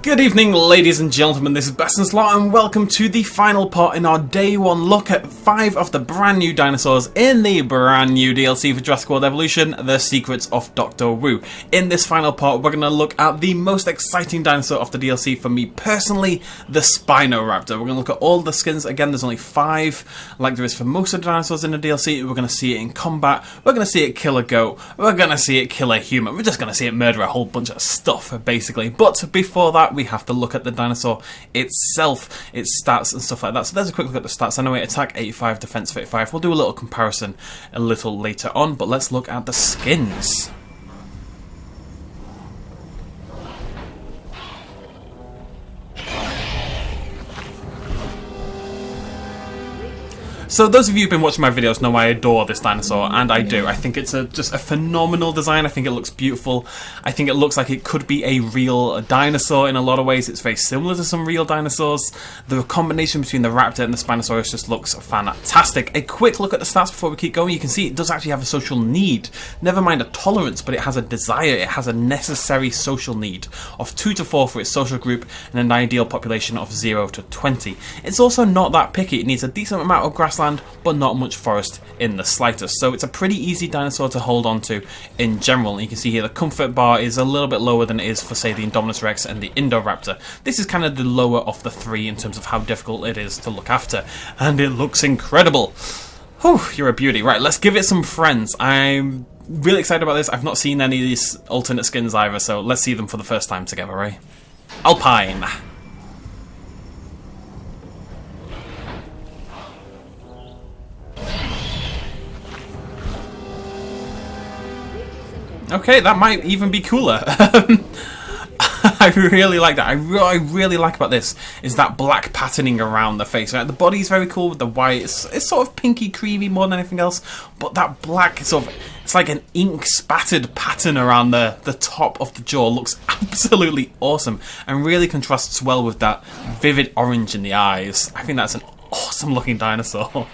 Good evening, ladies and gentlemen, this is BestInSlot and welcome to the final part in our day one look at 5 of the brand new dinosaurs in the brand new DLC for Jurassic World Evolution, The Secrets of Dr. Wu. In this final part, we're going to look at the most exciting dinosaur of the DLC for me personally, the Spinoraptor. We're going to look at all the skins. Again, there's only 5, like there is for most of the dinosaurs in the DLC. We're going to see it in combat, we're going to see it kill a goat, we're going to see it kill a human, we're just going to see it murder a whole bunch of stuff, basically. But before that, we have to look at the dinosaur itself, its stats and stuff like that. So there's a quick look at the stats. Anyway, attack 85, defense 55. We'll do a little comparison a little later on, but let's look at the skins. So those of you who've been watching my videos know I adore this dinosaur, and I do. I think it's just a phenomenal design. I think it looks beautiful. I think it looks like it could be a real dinosaur in a lot of ways. It's very similar to some real dinosaurs. The combination between the raptor and the Spinosaurus just looks fantastic. A quick look at the stats before we keep going. You can see it does actually have a social need. Never mind a tolerance, but it has a desire. It has a necessary social need of 2 to 4 for its social group and an ideal population of 0 to 20. It's also not that picky. It needs a decent amount of grassland, but not much forest in the slightest. So it's a pretty easy dinosaur to hold on to in general. And you can see here the comfort bar is a little bit lower than it is for, say, the Indominus Rex and the Indoraptor. This is kind of the lower of the 3 in terms of how difficult it is to look after. And it looks incredible. Whew, you're a beauty. Right, let's give it some friends. I'm really excited about this. I've not seen any of these alternate skins either, so let's see them for the first time together, right? Alpine. Okay, that might even be cooler. I really like that. I really like about this is that black patterning around the face. Right? The body's very cool with the white. It's sort of pinky creamy more than anything else. But that black sort of, it's like an ink spattered pattern around the top of the jaw. Looks absolutely awesome and really contrasts well with that vivid orange in the eyes. I think that's an awesome looking dinosaur.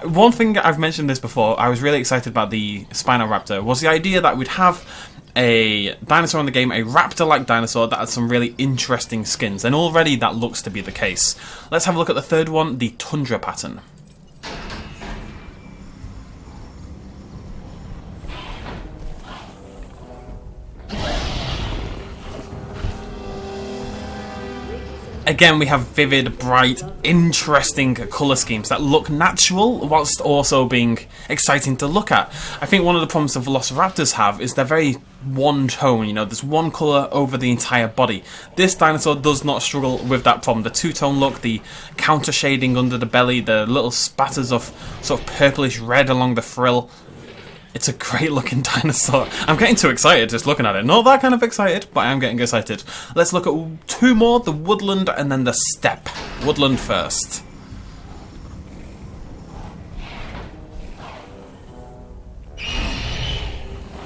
One thing, I've mentioned this before, I was really excited about the Spinoraptor, was the idea that we'd have a dinosaur in the game, a raptor-like dinosaur that had some really interesting skins, and already that looks to be the case. Let's have a look at the third one, the Tundra Pattern. Again, we have vivid, bright, interesting colour schemes that look natural whilst also being exciting to look at. I think one of the problems the Velociraptors have is they're very one tone, you know, there's one colour over the entire body. This dinosaur does not struggle with that problem. The two-tone look, the counter shading under the belly, the little spatters of sort of purplish red along the frill. It's a great looking dinosaur. I'm getting too excited just looking at it. Not that kind of excited, but I am getting excited. Let's look at 2 more, the woodland and then the steppe. Woodland first.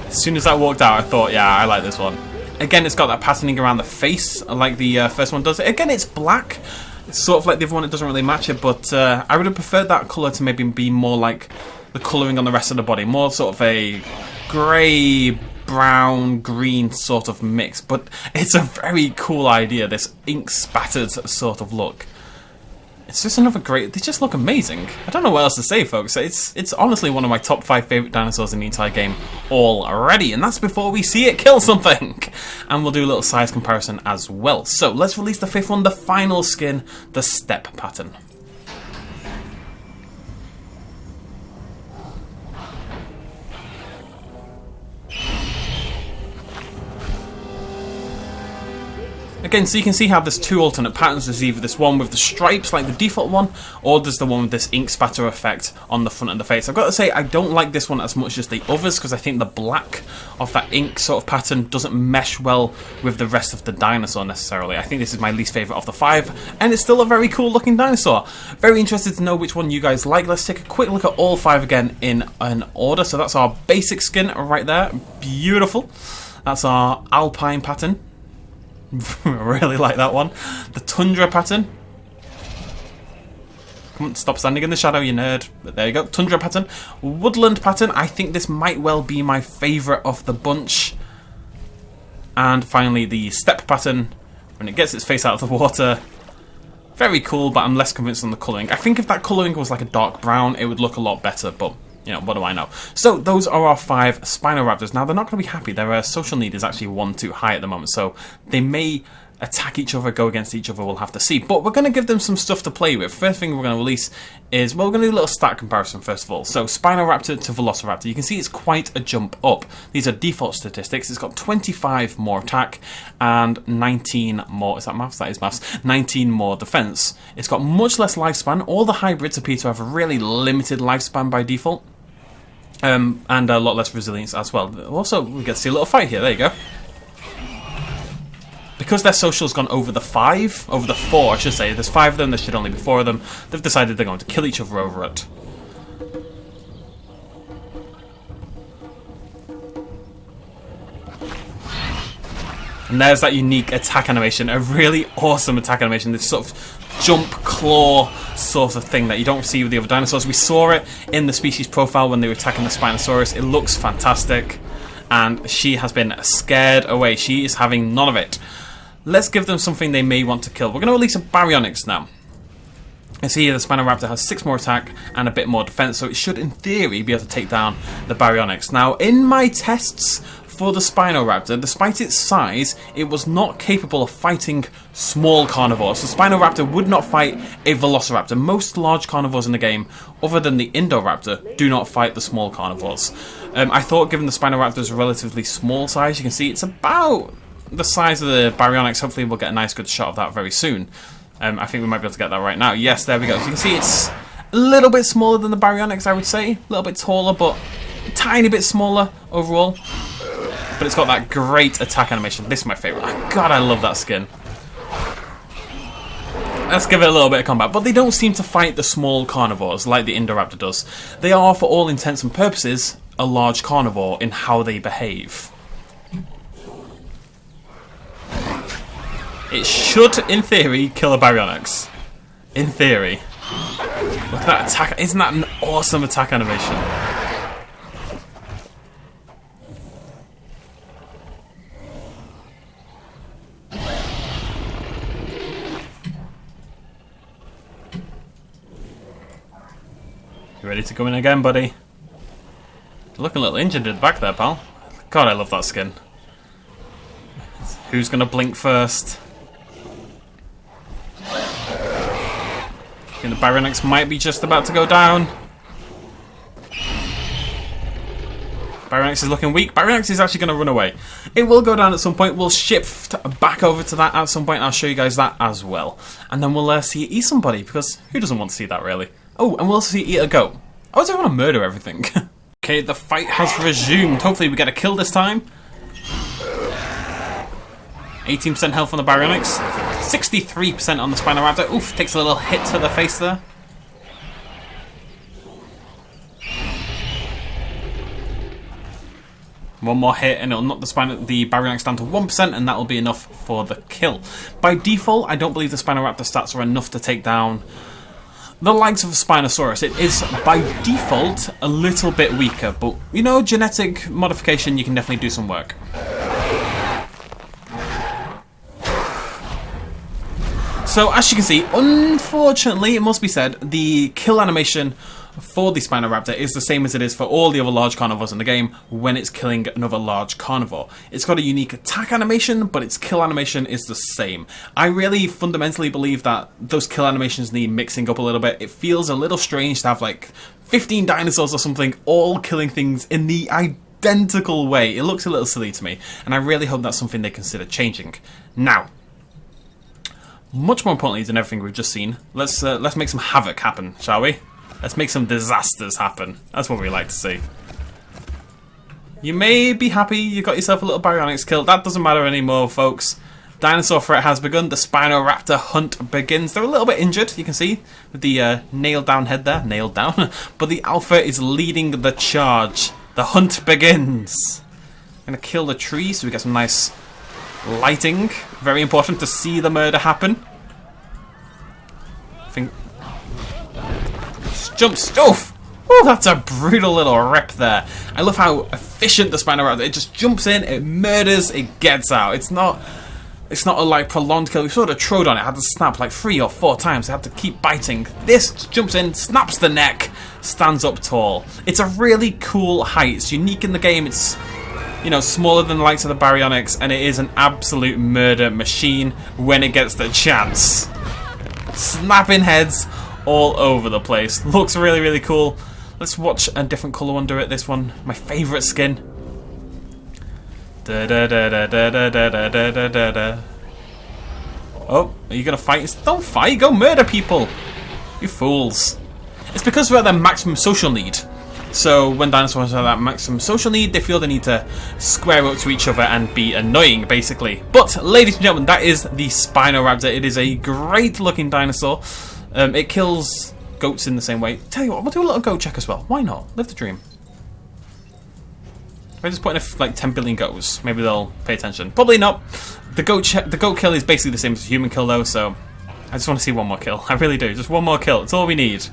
As soon as I walked out, I thought, yeah, I like this one. Again, it's got that patterning around the face, like the first one does. Again, it's black. It's sort of like the other one, it doesn't really match it, but I would have preferred that colour to maybe be more like the colouring on the rest of the body, more sort of a grey, brown, green sort of mix. But it's a very cool idea, this ink spattered sort of look. It's just another great, they just look amazing. I don't know what else to say, folks. It's honestly one of my top 5 favourite dinosaurs in the entire game already, and that's before we see it kill something. And we'll do a little size comparison as well. So let's release the 5th one, the final skin, the steppe pattern. Again, so you can see how there's 2 alternate patterns. There's either this one with the stripes, like the default one, or there's the one with this ink spatter effect on the front of the face. I've got to say, I don't like this one as much as the others, because I think the black of that ink sort of pattern doesn't mesh well with the rest of the dinosaur necessarily. I think this is my least favourite of the 5, and it's still a very cool looking dinosaur. Very interested to know which one you guys like. Let's take a quick look at all 5 again in an order. So that's our basic skin right there. Beautiful. That's our Alpine pattern. I really like that one. The Tundra Pattern. Come on, stop standing in the shadow, you nerd. But there you go. Tundra Pattern. Woodland Pattern. I think this might well be my favourite of the bunch. And finally the Steppe Pattern, when it gets its face out of the water. Very cool, but I'm less convinced on the colouring. I think if that colouring was like a dark brown, it would look a lot better, but, you know, what do I know? So, those are our 5 Spinoraptors. Now, they're not going to be happy. Their social need is actually 1 too high at the moment, so they may attack each other, go against each other, we'll have to see. But we're going to give them some stuff to play with. First thing we're going to release is, well, we're going to do a little stat comparison first of all. So, Spinoraptor to Velociraptor. You can see it's quite a jump up. These are default statistics. It's got 25 more attack and 19 more, is that maths? That is maths. 19 more defense. It's got much less lifespan. All the hybrids appear to have a really limited lifespan by default. And a lot less resilience as well. Also, we get to see a little fight here. There you go. Because their social's gone over the 4, I should say, there's 5 of them, there should only be 4 of them, they've decided they're going to kill each other over it. And there's that unique attack animation, a really awesome attack animation, this sort of jump claw sort of thing that you don't see with the other dinosaurs. We saw it in the species profile when they were attacking the Spinosaurus. It looks fantastic, and she has been scared away. She is having none of it. Let's give them something they may want to kill. We're going to release a Baryonyx now. You see here the Spinoraptor has 6 more attack and a bit more defense, so it should in theory be able to take down the Baryonyx. Now, in my tests for the Spinoraptor, despite its size, it was not capable of fighting small carnivores. The Spinoraptor would not fight a Velociraptor. Most large carnivores in the game, other than the Indoraptor, do not fight the small carnivores. I thought given the Spinoraptor's relatively small size, you can see it's about the size of the Baryonyx. Hopefully we'll get a nice good shot of that very soon. I think we might be able to get that right now. Yes, there we go. So you can see it's a little bit smaller than the Baryonyx, I would say. A little bit taller, but a tiny bit smaller overall. But it's got that great attack animation. This is my favourite. God, I love that skin. Let's give it a little bit of combat. But they don't seem to fight the small carnivores like the Indoraptor does. They are, for all intents and purposes, a large carnivore in how they behave. It should, in theory, kill a Baryonyx. In theory. Look at that attack. Isn't that an awesome attack animation? You ready to go in again, buddy? You're looking a little injured at the back there, pal. God, I love that skin. Who's going to blink first? I think the Baryonyx might be just about to go down. Baryonyx is looking weak. Baryonyx is actually going to run away. It will go down at some point. We'll shift back over to that at some point. I'll show you guys that as well. And then we'll see it eat somebody, because who doesn't want to see that, really? Oh, and we'll also see it eat a goat. I was want to murder everything. Okay, the fight has resumed. Hopefully we get a kill this time. 18% health on the Baryonyx. 63% on the Spinoraptor. Oof, takes a little hit to the face there. One more hit and it'll knock the Baryonyx down to 1%, and that will be enough for the kill. By default, I don't believe the Spinoraptor stats are enough to take down the likes of a Spinosaurus. It is, by default, a little bit weaker, but, you know, genetic modification, you can definitely do some work. So, as you can see, unfortunately, it must be said, the kill animation for the Spinoraptor is the same as it is for all the other large carnivores in the game when it's killing another large carnivore. It's got a unique attack animation, but its kill animation is the same. I really fundamentally believe that those kill animations need mixing up a little bit. It feels a little strange to have like 15 dinosaurs or something all killing things in the identical way. It looks a little silly to me, and I really hope that's something they consider changing. Now, much more importantly than everything we've just seen, let's make some havoc happen, shall we? Let's make some disasters happen. That's what we like to see. You may be happy you got yourself a little Baryonyx kill. That doesn't matter anymore, folks. Dinosaur threat has begun. The Spinoraptor hunt begins. They're a little bit injured, you can see, with the nailed down head there. Nailed down. But the Alpha is leading the charge. The hunt begins. I'm going to kill the tree so we get some nice lighting. Very important to see the murder happen. I think... Jumps. Oof! Oh, that's a brutal little rip there. I love how efficient the Spinoraptor. It just jumps in, it murders, it gets out. It's not It's not a like prolonged kill. We saw the Troodon, it had to snap like 3 or 4 times. It had to keep biting. This jumps in, snaps the neck, stands up tall. It's a really cool height. It's unique in the game. It's, you know, smaller than the likes of the Baryonyx, and it is an absolute murder machine when it gets the chance. Snapping heads all over the place. Looks really, really cool. Let's watch a different colour under it. This one, my favourite skin. Da, da, da, da, da, da, da, da, da, da, da. Oh, are you gonna fight? Don't fight, go murder people! You fools. It's because we're at their maximum social need. So when dinosaurs are at that maximum social need, they feel they need to square up to each other and be annoying, basically. But, ladies and gentlemen, that is the Spinoraptor. It is a great looking dinosaur. It kills goats in the same way. Tell you what, we'll do a little goat check as well. Why not? Live the dream. If I just put in like 10 billion goats, maybe they'll pay attention. Probably not. The goat kill is basically the same as the human kill though, so I just want to see one more kill. I really do. Just one more kill. It's all we need.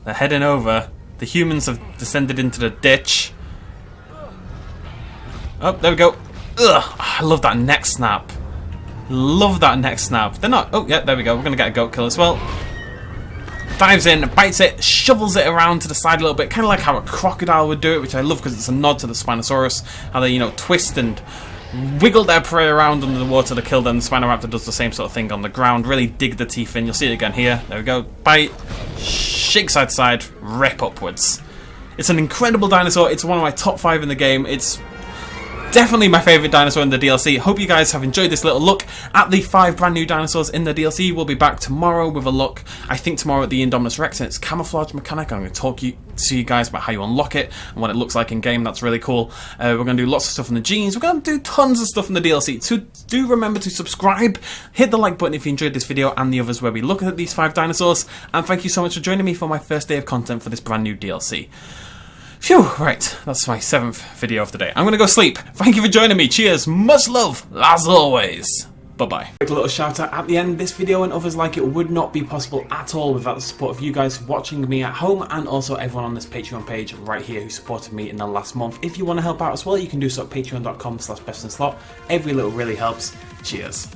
They're heading over. The humans have descended into the ditch. Oh, there we go. Ugh, I love that neck snap. Love that neck snap. They're not... Oh, yeah, there we go. We're going to get a goat kill as well. Dives in, bites it, shovels it around to the side a little bit, kind of like how a crocodile would do it, which I love because it's a nod to the Spinosaurus, how they, you know, twist and wiggle their prey around under the water to kill them. The Spinoraptor does the same sort of thing on the ground, really dig the teeth in. You'll see it again here. There we go. Bite, shake side to side, rip upwards. It's an incredible dinosaur. It's one of my top 5 in the game. It's definitely my favourite dinosaur in the DLC. Hope you guys have enjoyed this little look at the 5 brand new dinosaurs in the DLC. We'll be back tomorrow with a look, I think tomorrow, at the Indominus Rex and its camouflage mechanic. I'm going to talk to you guys about how you unlock it and what it looks like in game. That's really cool. We're going to do lots of stuff in the genes. We're going to do tons of stuff in the DLC. So do remember to subscribe, hit the like button if you enjoyed this video and the others where we look at these 5 dinosaurs. And thank you so much for joining me for my first day of content for this brand new DLC. Phew, right, that's my 7th video of the day. I'm gonna go sleep. Thank you for joining me. Cheers, much love, as always. Bye-bye. Quick little shout out at the end. This video and others like it would not be possible at all without the support of you guys watching me at home, and also everyone on this Patreon page right here who supported me in the last month. If you want to help out as well, you can do so at patreon.com/bestinslot. Every little really helps. Cheers.